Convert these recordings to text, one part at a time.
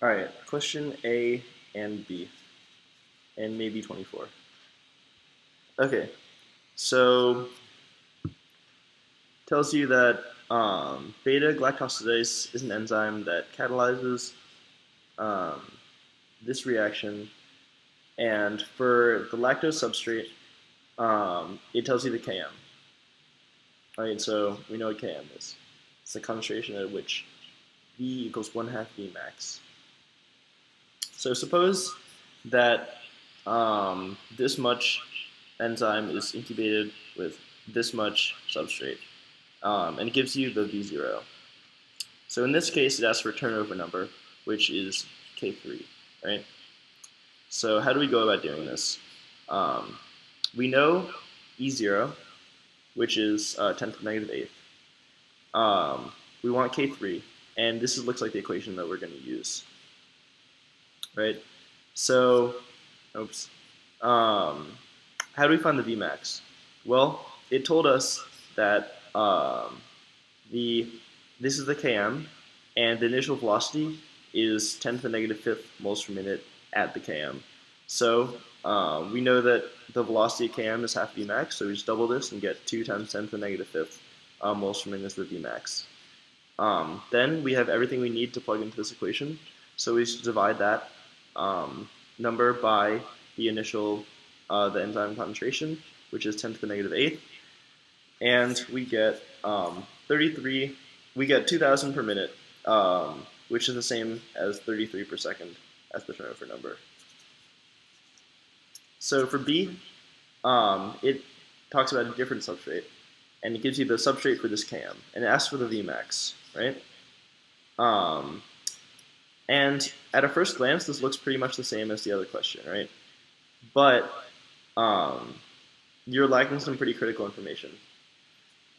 All right, question A and B, and maybe 24. Okay, so tells you that beta galactosidase is an enzyme that catalyzes um, this reaction, and for the lactose substrate, it tells you the Km. All right, so we know what Km is. It's the concentration at which V equals 1/2 V max. So suppose that this much enzyme is incubated with this much substrate, and it gives you the V0. So in this case, it asks for a turnover number, which is K3, right? So how do we go about doing this? Um, we know E0, which is 10 to the negative 8th. We want K3, and looks like the equation that we're going to use, right? So, oops. How do we find the Vmax? Well, it told us that this is the Km, and the initial velocity is 10 to the negative 5th moles per minute at the Km. So we know that the velocity at Km is half Vmax, so we just double this and get 2 times 10 to the negative 5th moles per minute as the Vmax. Then we have everything we need to plug into this equation, so we just divide that number by the initial, the enzyme concentration, which is 10 to the negative 8th, and we get 33, we get 2,000 per minute, which is the same as 33 per second as the turnover number. So for B, it talks about a different substrate, and it gives you the substrate for this Km, and it asks for the Vmax, right? And at a first glance, this looks pretty much the same as the other question, right? But you're lacking some pretty critical information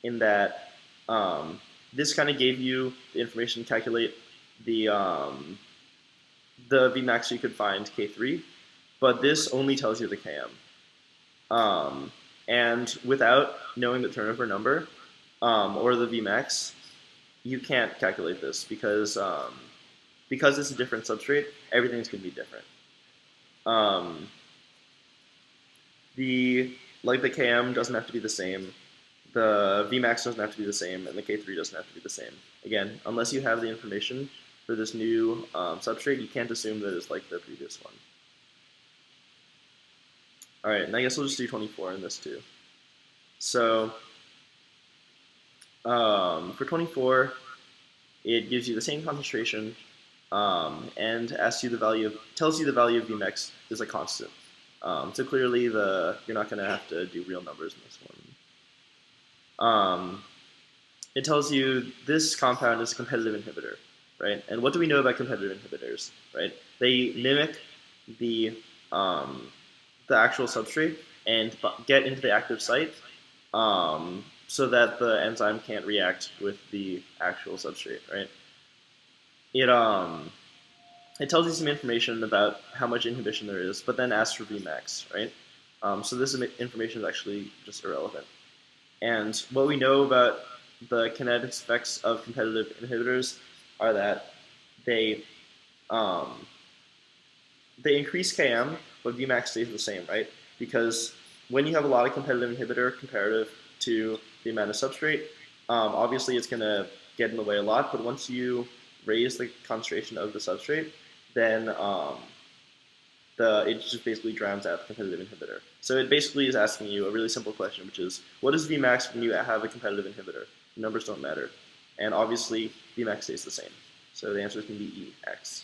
in that this kind of gave you the information to calculate the Vmax so you could find K3, but this only tells you the Km. And without knowing the turnover number or the Vmax, you can't calculate this because it's a different substrate, everything's going to be different. The Km doesn't have to be the same, the Vmax doesn't have to be the same, and the K3 doesn't have to be the same. Again, unless you have the information for this new substrate, you can't assume that it's like the previous one. All right, and I guess we'll just do 24 in this too. So for 24, it gives you the same concentration and tells you the value of Vmax is a constant. So clearly, you're not going to have to do real numbers in this one. It tells you this compound is a competitive inhibitor, right? And what do we know about competitive inhibitors, right? They mimic the actual substrate and get into the active site so that the enzyme can't react with the actual substrate, right? It tells you some information about how much inhibition there is, but then asks for Vmax, right? So this information is actually just irrelevant. And what we know about the kinetics effects of competitive inhibitors are that they increase Km, but Vmax stays the same, right? Because when you have a lot of competitive inhibitor comparative to the amount of substrate, obviously it's going to get in the way a lot, but once you raise the concentration of the substrate, then it just basically drowns out the competitive inhibitor. So it basically is asking you a really simple question, which is, what is Vmax when you have a competitive inhibitor? The numbers don't matter. And obviously, Vmax stays the same. So the answer is going to be EX.